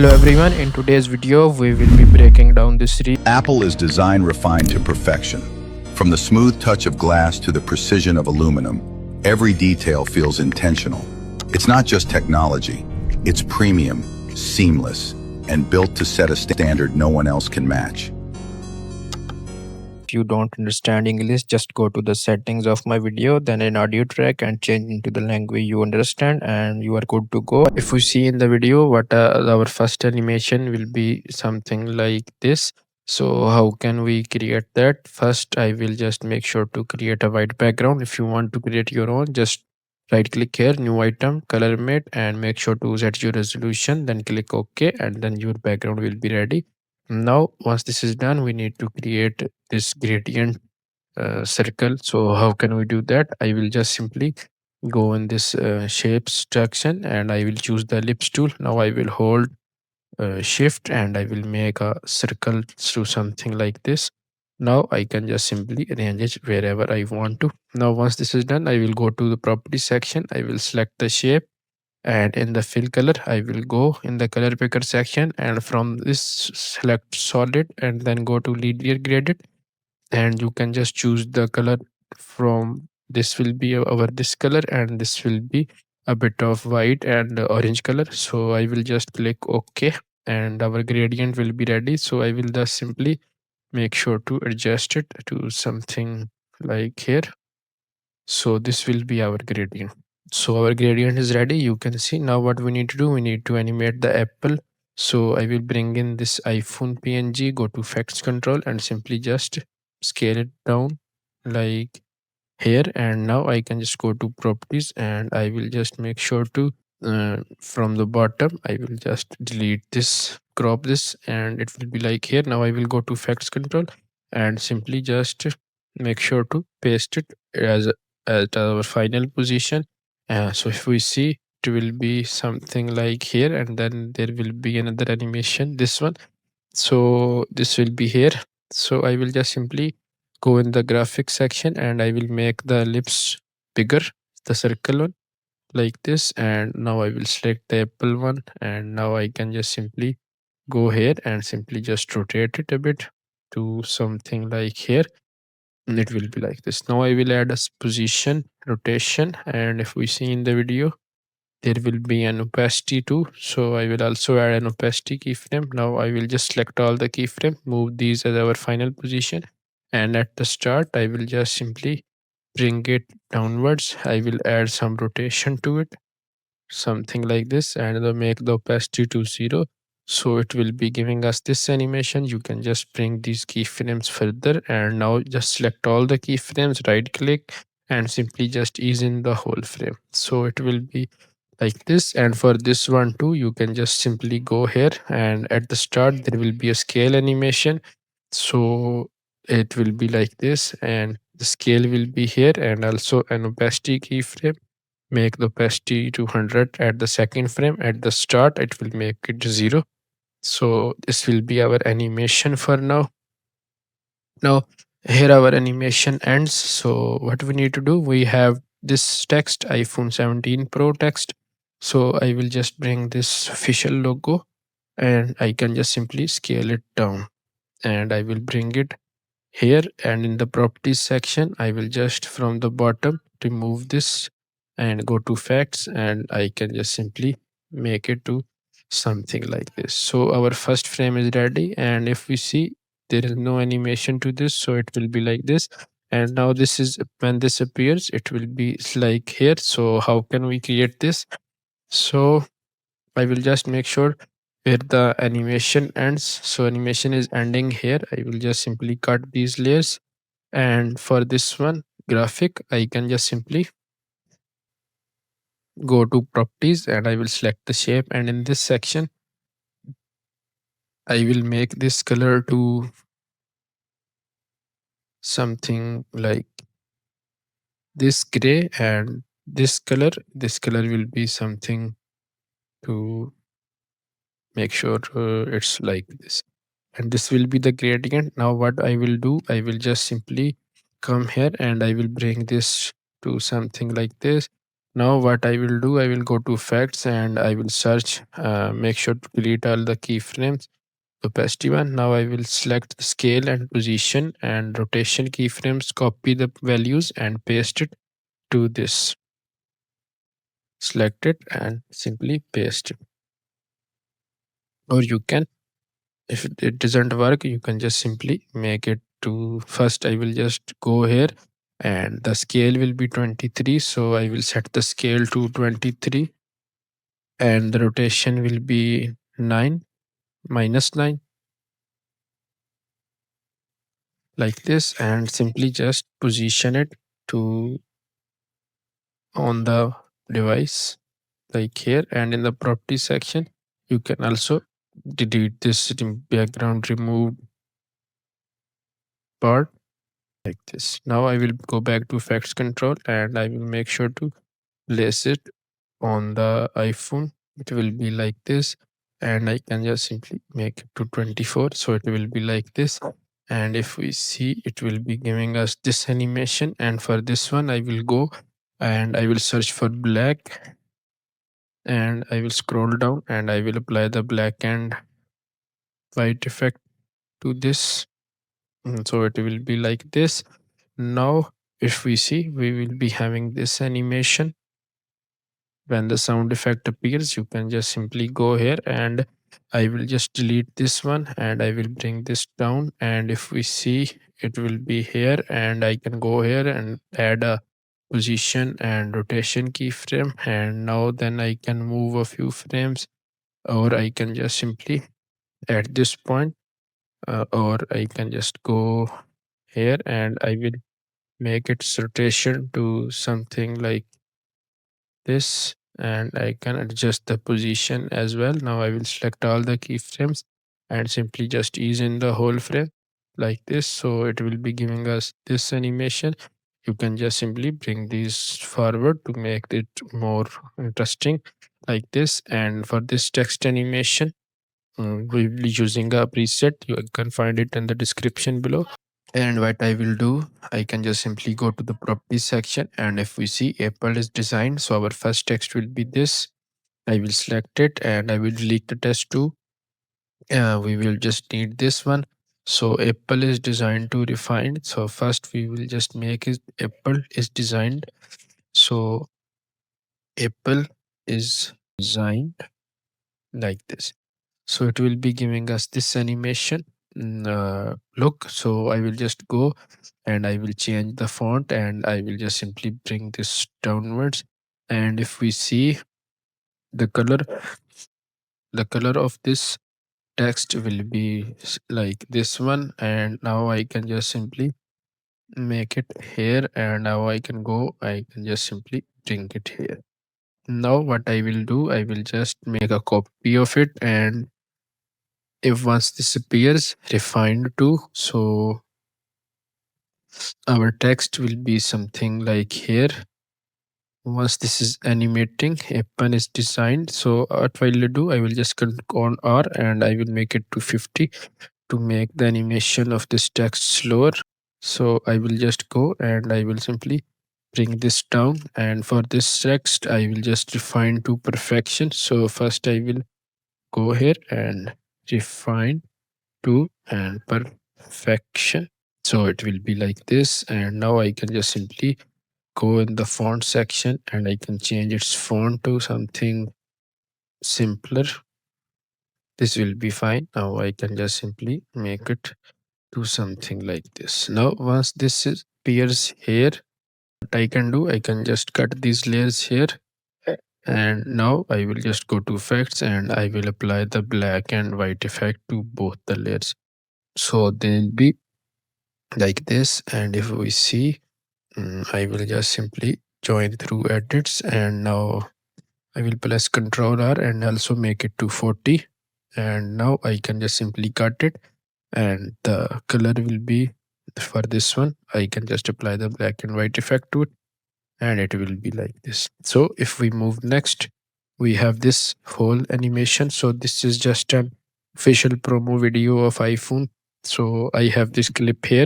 Hello everyone, in today's video we will be breaking down the series. Apple is design refined to perfection. From the smooth touch of glass to the precision of aluminum, every detail feels intentional. It's not just technology, it's premium, seamless, and built to set a standard no one else can match. If you don't understand English, just go to the settings of my video, then an audio track and change into the language you understand and you are good to go. If we see in the video what our first animation will be something like this. So how can we create that? First, I will just make sure to create a white background. If you want to create your own, just right click here, new item, color mate, and make sure to set your resolution, then click OK, and then your background will be ready. Now once this is done, we need to create this gradient circle. So how can we do that? I will just simply go in this shapes section and I will choose the ellipse tool. Now I will hold shift and I will make a circle to something like this. Now I can just simply arrange it wherever I want to. Now once this is done, I will go to the property section. I will select the shape, and in the fill color I will go in the color picker section, and from this select solid and then go to linear graded, and you can just choose the color from this will be our this color, and this will be a bit of white and orange color. So I will just click OK, and our gradient will be ready. So I will just simply make sure to adjust it to something like here. So this will be our gradient. So our gradient is ready. You can see now what we need to do. We need to animate the apple. So I will bring in this iPhone PNG, go to effects control and simply just scale it down like here. And now I can just go to properties and I will just make sure to from the bottom I will just delete this, crop this, and it will be like here. Now I will go to effects control and simply just make sure to paste it as at our final position. So if we see, it will be something like here, and then there will be another animation, this one. So this will be here. So I will just simply go in the graphics section and I will make the ellipse bigger, the circle one, like this. And now I will select the apple one, and now I can just simply go here and simply just rotate it a bit to something like here, and it will be like this. Now I will add a position rotation, and if we see in the video, there will be an opacity too. So I will also add an opacity keyframe. Now I will just select all the keyframe, move these as our final position, and at the start I will just simply bring it downwards. I will add some rotation to it, something like this, and make the opacity to 0. So it will be giving us this animation. You can just bring these keyframes further, and now just select all the keyframes, right click, and simply just ease in the whole frame. So it will be like this. And for this one too, you can just simply go here, and at the start there will be a scale animation. So it will be like this, and the scale will be here, and also an opacity keyframe. Make the opacity to 100 at the second frame. At the start it will make it 0. So this will be our animation for now. Now here our animation ends. So what we need to do, we have this text, iPhone 17 Pro text. So I will just bring this official logo, and I can just simply scale it down, and I will bring it here, and in the properties section I will just from the bottom remove this and go to facts, and I can just simply make it to something like this. So our first frame is ready, and if we see, there is no animation to this, so it will be like this. And now this is when this appears, it will be like here. So how can we create this? So I will just make sure where the animation ends. So animation is ending here. I will just simply cut these layers, and for this one graphic I can just simply go to properties and I will select the shape, and in this section I will make this color to something like this gray, and this color will be something to make sure it's like this, and this will be the gradient. Now what I will do, I will just simply come here and I will bring this to something like this, Now what I will do, I will go to effects and I will search, make sure to delete all the keyframes, opacity one. Now I will select scale and position and rotation keyframes, copy the values and paste it to this. Select it and simply paste it. Or you can, if it doesn't work, you can just simply make it to, first I will just go here and the scale will be 23. So I will set the scale to 23 and the rotation will be 9 minus 9 like this, and simply just position it to on the device like here. And in the property section you can also delete this background removed part like this. Now I will go back to effects control and I will make sure to place it on the iPhone. It will be like this, and I can just simply make it to 24, so it will be like this. And if we see, it will be giving us this animation. And for this one I will go and I will search for black and I will scroll down and I will apply the black and white effect to this. So it will be like this. Now if we see, we will be having this animation. When the sound effect appears, you can just simply go here and I will just delete this one and I will bring this down. And if we see, it will be here and I can go here and add a position and rotation keyframe. And now then I can move a few frames, or I can just simply at this point, or I can just go here and I will make its rotation to something like this, and I can adjust the position as well. Now I will select all the keyframes and simply just ease in the whole frame like this. So it will be giving us this animation. You can just simply bring these forward to make it more interesting like this. And for this text animation, we will be using a preset. You can find it in the description below. And what I will do, I can just simply go to the properties section. And if we see Apple is designed, so our first text will be this. I will select it and I will delete the text too. We will just need this one. So Apple is designed to refine. So first we will just make it Apple is designed. So Apple is designed like this. So it will be giving us this animation look. So I will just go and I will change the font and I will just simply bring this downwards. And if we see the color of this text will be like this one. And now I can just simply make it here, and now I can go, I can just simply bring it here. Now what I will do, I will just make a copy of it, and if once this appears refined to, so our text will be something like here. Once this is animating, a pen is designed. So what I will do, I will just click on R and I will make it to 50 to make the animation of this text slower. So I will just go and I will simply bring this down, and for this text I will just refine to perfection. So first I will go here and refine to and perfection. So it will be like this, and now I can just simply go in the font section and I can change its font to something simpler. This will be fine. Now I can just simply make it to something like this. Now once this appears here, what I can do, I can just cut these layers here. And now I will just go to effects and I will apply the black and white effect to both the layers. So they'll be like this. And if we see, I will just simply join through edits, and now I will press Ctrl R and also make it to 40. And now I can just simply cut it, and the color will be for this one. I can just apply the black and white effect to it, and it will be like this. So if we move next, we have this whole animation. So this is just an official promo video of iPhone. So I have this clip here.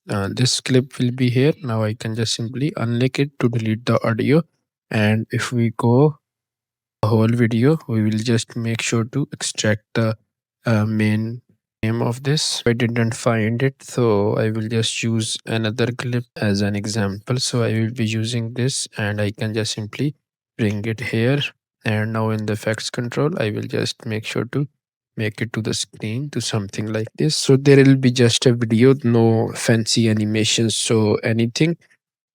This clip will be here. Now I can just simply unlink it to delete the audio. And if we go the whole video, we will just make sure to extract the main name of this. I didn't find it, so I will just use another clip as an example. So I will be using this and I can just simply bring it here. And now in the effects control, I will just make sure to make it to the screen to something like this. So there will be just a video, no fancy animations, so anything.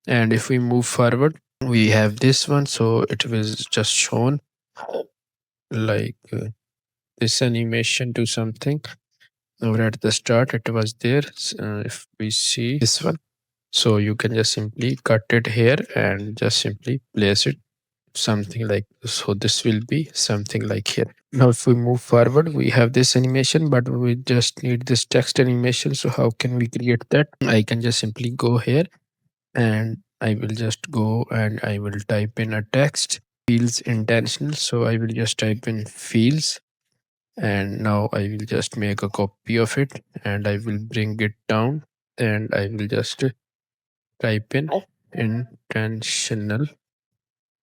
And if we move forward, we have this one. So it was just shown like this animation to something over at the start. It was there. If we see this one, so you can just simply cut it here and just simply place it something like this. So this will be something like here. Now if we move forward, we have this animation, but we just need this text animation. So how can we create that? I can just simply go here and I will just go and I will type in a text. Feels intentional, so I will just type in feels, and now I will just make a copy of it and I will bring it down and I will just type in intentional.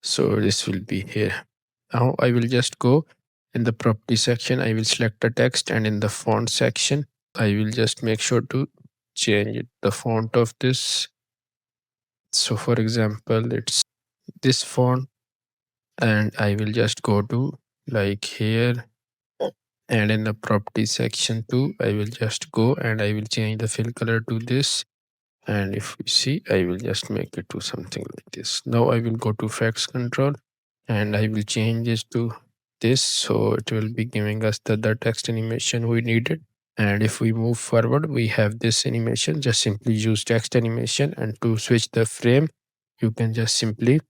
So this will be here. Now I will just go in the property section. I will select the text, and in the font section, I will just make sure to change it, the font of this. So for example, it's this font, and I will just go to like here, and in the property section too, I will just go and I will change the fill color to this. And if we see, I will just make it to something like this. Now I will go to effects control and I will change this to this, so it will be giving us the text animation we needed. And if we move forward, we have this animation. Just simply use text animation, and to switch the frame, you can just simply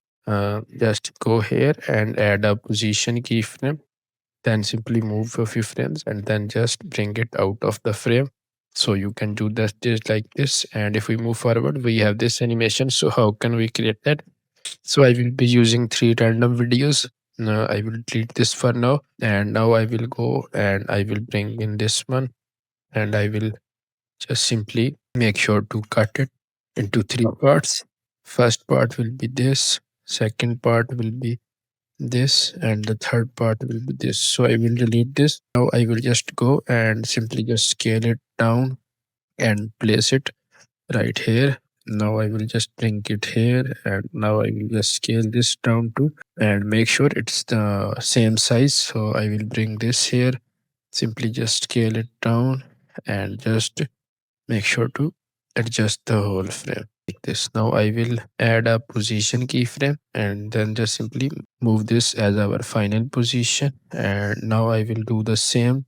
just go here and add a position keyframe, then simply move a few frames and then just bring it out of the frame. So you can do that just like this. And if we move forward, we have this animation. So how can we create that? So I will be using three random videos. Now I will delete this for now, and now I will go and I will bring in this one, and I will just simply make sure to cut it into three parts. First part will be this, second part will be this, and the third part will be this. So I will delete this. Now I will just go and simply just scale it down and place it right here. Now I will just bring it here, and now I will just scale this down to and make sure it's the same size. So I will bring this here, simply just scale it down and just make sure to adjust the whole frame like this. Now I will add a position keyframe and then just simply move this as our final position. And now I will do the same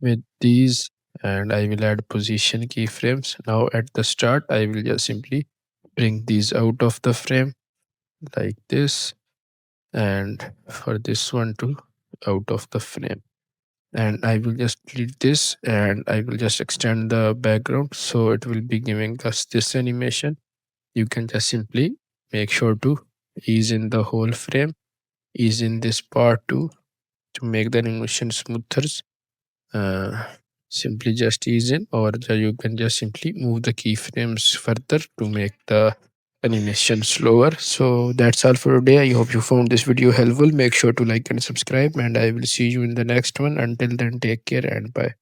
with these, and I will add position keyframes. Now at the start, I will just simply bring these out of the frame like this, and for this one too, out of the frame. And I will just delete this and I will just extend the background, so it will be giving us this animation. You can just simply make sure to ease in the whole frame, ease in this part too, to make the animation smoother. uh, Simply just ease in, or you can just simply move the keyframes further to make the animation slower. So that's all for today. I hope you found this video helpful. Make sure to like and subscribe, and I will see you in the next one. Until then, take care and bye.